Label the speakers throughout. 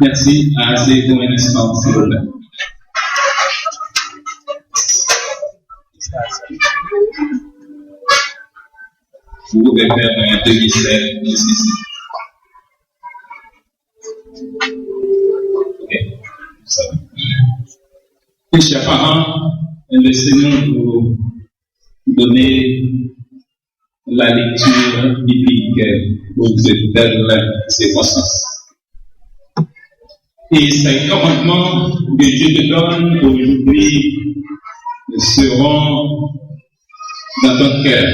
Speaker 1: Merci. C'est pour un instant, s'il vous plaît. Vous pouvez faire un demi-cercle ici. Ok. Ça va. Et chers parents, laissez-nous vous donner la lecture biblique pour cette belle circonstance. Et ces commandements que Dieu te donne aujourd'hui seront dans ton cœur.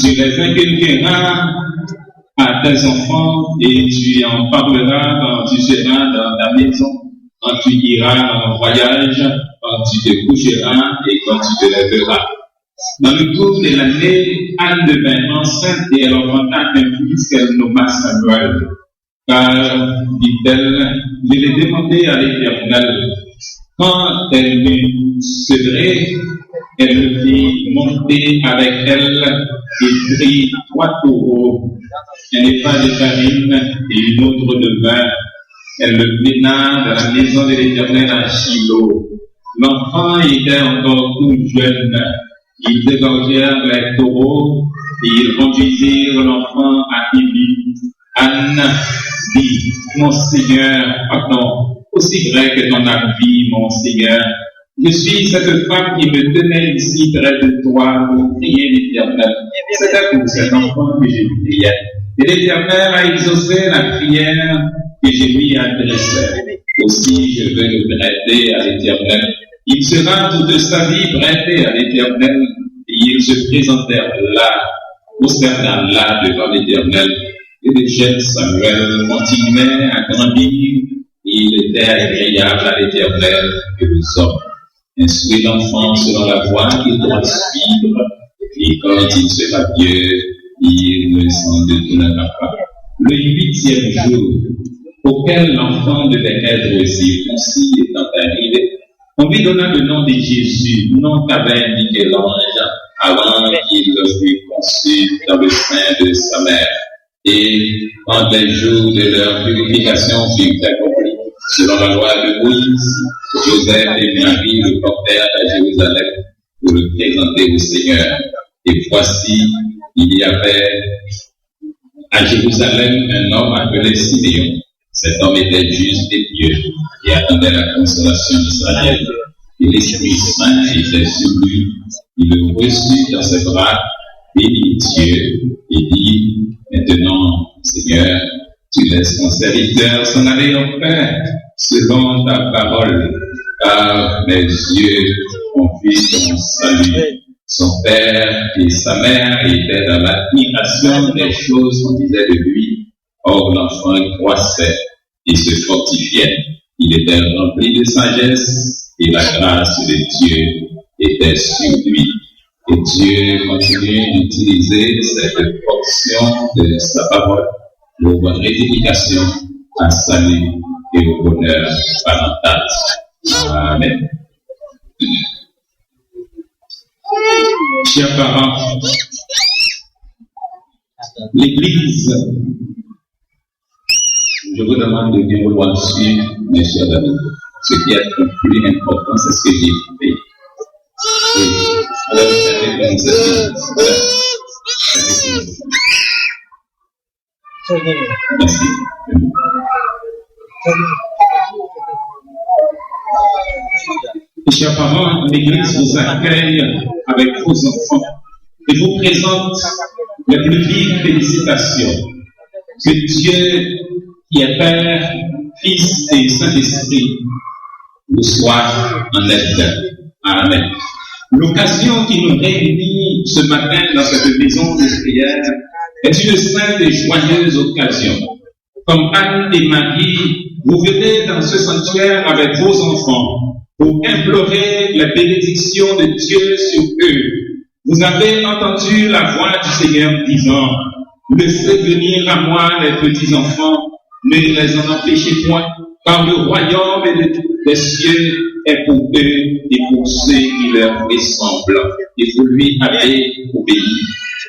Speaker 1: Tu les inculqueras à tes enfants et tu en parleras quand tu seras dans ta maison, quand tu iras en voyage, quand tu te coucheras et quand tu te lèveras. Dans le cours de l'année, Anne devint enceinte et elle enfanta un fils qu'elle nomma Samuel. Car, dit-elle, je l'ai demandé à l'Éternel. Quand elle m'eut sevré, elle le fit monter avec elle et prit 3 taureaux, un épha de farine et une autre de vin. Elle le mena dans la maison de l'Éternel à Shilo. L'enfant était encore tout jeune. Ils dégorgèrent les taureaux et ils conduisirent l'enfant à Élie. Anne dit, mon Seigneur, pardon, aussi vrai que ton âme vit, mon Seigneur, je suis cette femme qui me tenait ici près de toi pour prier l'Éternel. C'était pour cet enfant que je priais. Et l'Éternel a exaucé la prière que je lui adressais. Aussi, je veux le prêter à l'Éternel. Il sera toute sa vie prêté à l'Éternel. Et il se présentèrent là, prosterna là devant l'Éternel. Et le jeune Samuel continuait à grandir. Il était agréable à l'Éternel que aux hommes. Instruit l'enfant selon la voie qu'il doit suivre. Et quand il sera vieux, il ne s'en détournera pas. Le 8e jour, auquel l'enfant devait être circoncis étant arrivé, on lui donna le nom de Jésus, nom qu'avait indiqué l'ange avant qu'il fût conçu dans le sein de sa mère. Et quand les jours de leur purification furent accomplis, selon la loi de Moïse, Joseph et Marie le portèrent à Jérusalem pour le présenter au Seigneur. Et voici, il y avait à Jérusalem un homme appelé Siméon. Cet homme était juste et pieux et attendait la consolation d'Israël. Et l'Esprit Saint était sur lui. Il le reçut dans ses bras, bénit Dieu et dit, maintenant, Seigneur, tu laisses ton serviteur s'en aller en paix, selon ta parole, car mes yeux ont vu son salut. Son père et sa mère étaient dans l'admiration des choses qu'on disait de lui. Or, l'enfant croissait et se fortifiait. Il était rempli de sagesse et la grâce de Dieu était sur lui. Et Dieu continue d'utiliser cette portion de sa parole pour votre édification, à salut et au bonheur parental. Amen. Chers parents, l'Église, je vous demande de bien vouloir suivre, mes chers amis. Ce qui est le plus important, c'est ce que j'ai fait. Alors, avec mon service, merci. Chers parents, l'Église vous accueille avec vos enfants et vous présente les plus vives félicitations. Que Dieu, qui est Père, Fils et Saint-Esprit, vous soit en aide. Amen. L'occasion qui nous réunit ce matin dans cette maison de prière est une sainte et joyeuse occasion. Comme Anne et Marie, vous venez dans ce sanctuaire avec vos enfants pour implorer la bénédiction de Dieu sur eux. Vous avez entendu la voix du Seigneur disant, « Laissez venir à moi les petits enfants, ne les en empêchez point, car le royaume des cieux est pour eux et pour ceux qui leur ressemblent. » Et vous lui avez obéi.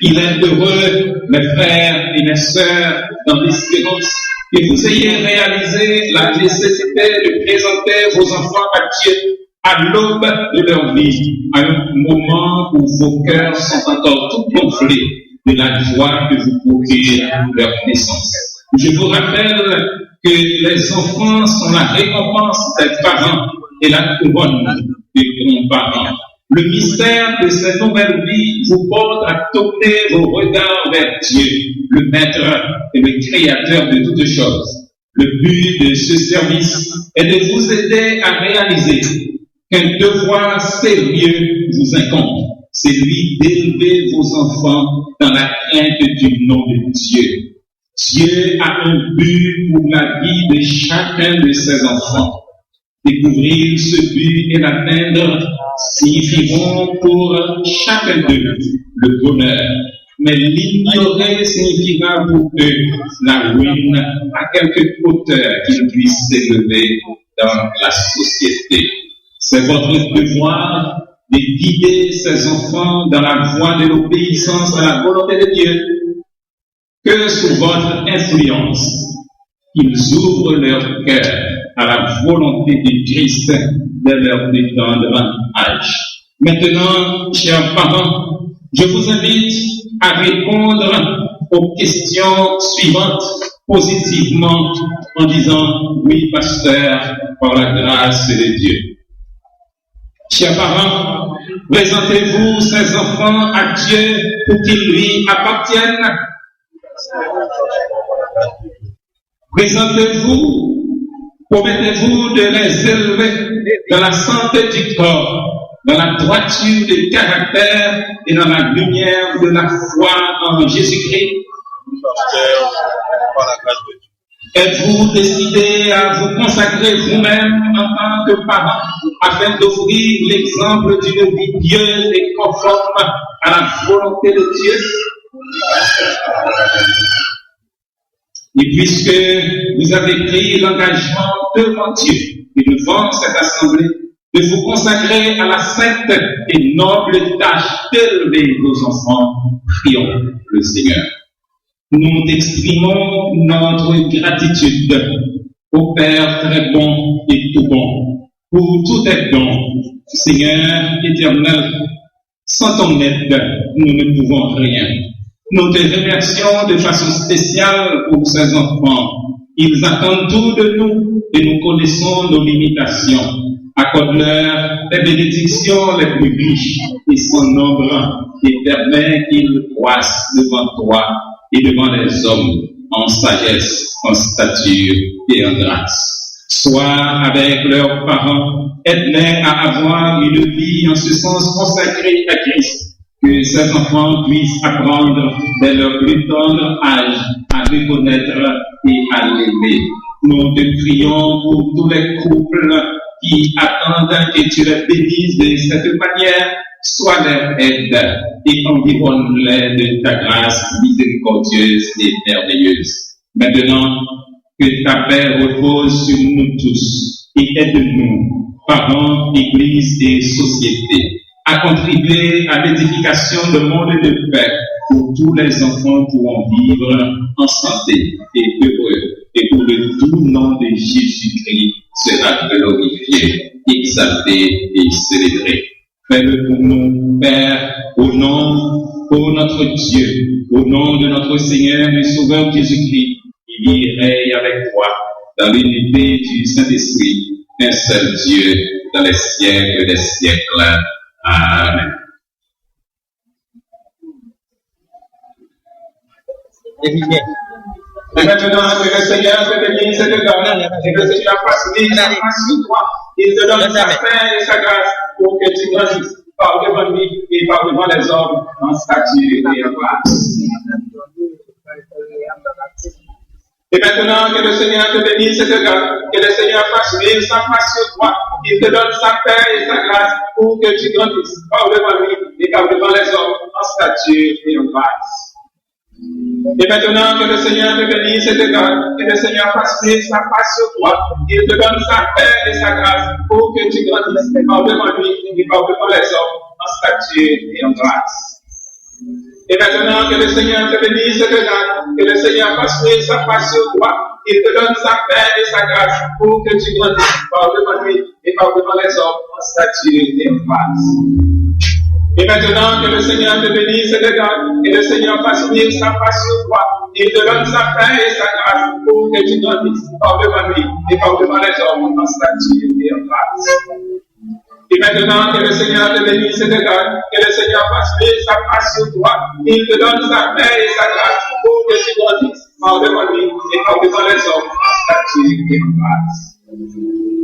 Speaker 1: Il est heureux, mes frères et mes sœurs, dans l'espérance, que vous ayez réalisé la nécessité de présenter vos enfants à Dieu à l'aube de leur vie, à un moment où vos cœurs sont encore tout gonflés de la joie que vous procurez leur naissance. Je vous rappelle que les enfants sont la récompense des parents et la couronne des grands-parents. Le mystère de cette nouvelle vie vous porte à tourner vos regards vers Dieu, le Maître et le Créateur de toutes choses. Le but de ce service est de vous aider à réaliser qu'un devoir sérieux vous incombe, celui d'élever vos enfants dans la crainte du nom de Dieu. Dieu a un but pour la vie de chacun de ses enfants. Découvrir ce but et l'atteindre signifieront pour chacun d'eux le bonheur. Mais l'ignorer signifiera pour eux la ruine à quelque hauteur qu'ils puissent s'élever dans la société. C'est votre devoir de guider ces enfants dans la voie de l'obéissance à la volonté de Dieu. Que sous votre influence, ils ouvrent leur cœur à la volonté de Christ de leur plus tendre âge. Maintenant, chers parents, je vous invite à répondre aux questions suivantes positivement en disant « Oui, pasteur, par la grâce de Dieu ». Chers parents, présentez-vous ces enfants à Dieu pour qu'ils lui appartiennent. Présentez-vous, promettez-vous de les élever dans la santé du corps, dans la droiture du caractère et dans la lumière de la foi en Jésus-Christ. Êtes-vous décidé à vous consacrer vous-même en tant que parent afin d'offrir l'exemple d'une vie pieuse et conforme à la volonté de Dieu? Et puisque vous avez pris l'engagement devant Dieu et devant cette assemblée de vous consacrer à la sainte et noble tâche d'élever vos enfants, prions le Seigneur. Nous exprimons notre gratitude au Père très bon et tout bon pour tout tes dons. Seigneur éternel, sans ton aide, nous ne pouvons rien. Nous te remercions de façon spéciale pour ces enfants. Ils attendent tout de nous et nous connaissons nos limitations. Accorde-leur les bénédictions les plus riches et sans nombre et permets qu'ils croissent devant toi et devant les hommes en sagesse, en stature et en grâce. Sois avec leurs parents, aide-les à avoir une vie en ce sens consacrée à Christ. Que ces enfants puissent apprendre dès leur plus tendre âge à reconnaître et à l'aimer. Nous te prions pour tous les couples qui attendent que tu les bénisses de cette manière. Sois leur aide et environne-les de ta grâce miséricordieuse et merveilleuse. Maintenant, que ta paix repose sur nous tous et aide-nous, parents, église et société, à contribuer à l'édification de monde de paix pour où tous les enfants pourront vivre en santé et heureux. Et pour le doux nom de Jésus-Christ sera glorifié, exalté et célébré. Fais-le pour nous, Père, au nom de notre Dieu, au nom de notre Seigneur et Sauveur Jésus-Christ, qui vit et règne avec toi dans l'unité du Saint-Esprit, un seul Dieu, dans les siècles des siècles. Amen. Et maintenant, que le Seigneur te bénisse et te donne, et que le Seigneur fasse venir sa grâce sur toi. Il te donne sa paix et sa grâce pour que tu grandisses par devant lui et par devant les hommes en stature et en grâce. Et maintenant, que le Seigneur te bénisse et te donne, que le Seigneur fasse venir sa grâce sur toi. Il te donne sa paix et sa grâce pour que tu grandisses par devant lui et par devant les hommes en stature et en grâce. Et maintenant que le Seigneur te bénisse et te donne, que le Seigneur fasse venir sa face sur toi, il te donne sa paix et sa grâce pour que tu grandisses par devant lui et par devant les hommes en stature et en grâce. Et maintenant que le Seigneur te bénisse et te donne, que le Seigneur fasse venir sa face sur toi, il te donne sa paix et sa grâce pour que tu grandisses par devant lui et par devant les hommes en stature et en grâce. Et maintenant que le Seigneur te bénisse et te donne, et le Seigneur fasse venir sa face sur toi, il te donne sa paix et sa grâce pour que tu grandisses par devant lui et par devant les hommes en stature et en grâce. Et maintenant que le Seigneur te bénisse et te donne, que le Seigneur fasse venir sa face sur toi, il te donne sa paix et sa grâce pour que tu grandisses par devant lui et par devant les hommes en stature et en grâce.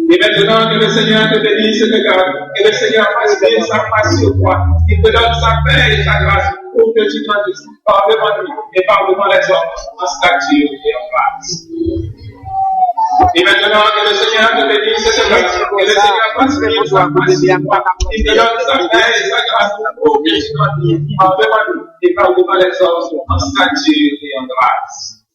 Speaker 1: Et maintenant que le Seigneur te bénisse et te donne, que le Seigneur fasse venir sa face sur toi, il te donne sa paix et sa grâce pour que tu grandisses par devant lui et par devant les hommes en stature et en grâce. Et maintenant que le Seigneur te bénisse et te donne, que le Seigneur fasse venir sa face sur toi, il te donne sa paix et sa grâce pour que tu grandisses par devant lui et par devant les hommes en stature et en grâce.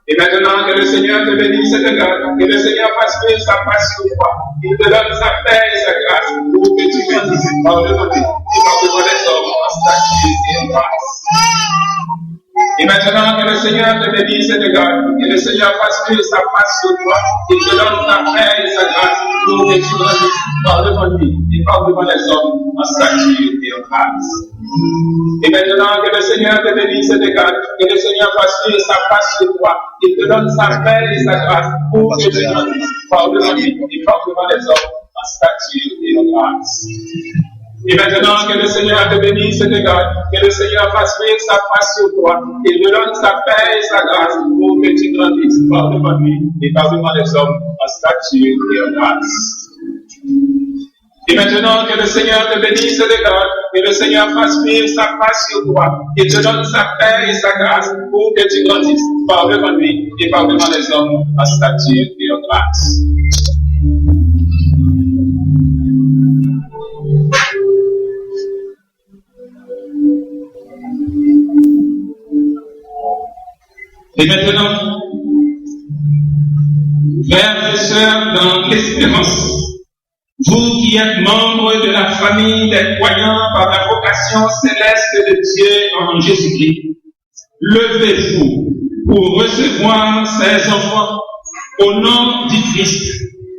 Speaker 1: Et maintenant que le Seigneur te bénisse et te donne, que le Seigneur fasse venir sa face sur toi, il te donne sa paix et sa grâce pour que tu grandisses par devant lui et par devant les hommes en stature et en grâce. Et maintenant que le Seigneur te bénisse et te donne, que le Seigneur fasse venir sa face sur toi, il te donne sa paix et sa grâce pour que tu grandisses par devant lui et par devant les hommes en stature et en grâce. Et maintenant que le Seigneur te bénisse et te donne, que le Seigneur fasse venir sa face sur toi, il te donne sa paix et sa grâce pour que tu grandisses par devant lui et par devant les hommes en stature et en grâce. Et maintenant que le Seigneur te bénisse et te donne, que le Seigneur fasse venir sa face sur toi, il te donne sa paix et sa grâce pour que tu grandisses par devant lui et par devant les hommes en stature et en grâce. Et maintenant que le Seigneur te bénisse et te donne, que le Seigneur fasse venir sa face sur toi, il te donne sa paix et sa grâce pour que tu grandisses par devant lui et par devant les hommes en stature et en grâce. Et maintenant, frères et sœurs dans l'espérance, vous qui êtes membres de la famille des croyants par la vocation céleste de Dieu en Jésus-Christ, levez-vous pour recevoir ces enfants au nom du Christ.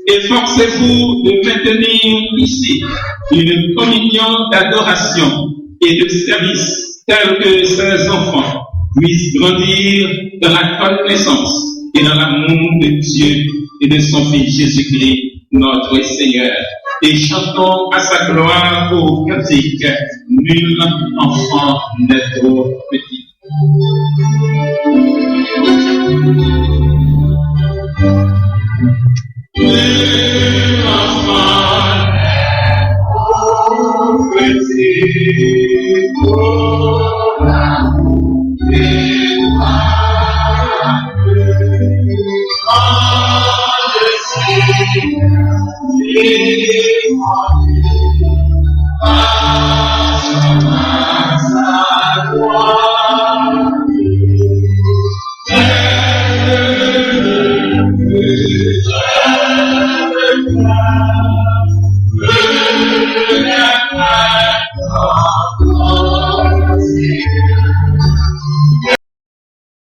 Speaker 1: Efforcez-vous de maintenir ici une communion d'adoration et de service telle que ces enfants puissent grandir dans la connaissance et dans l'amour de Dieu et de son Fils Jésus-Christ, notre Seigneur. Et chantons à sa gloire au cantique, nul enfant n'est trop petit. Nul enfant n'est trop petit pour l'amour et moi, en Jésus.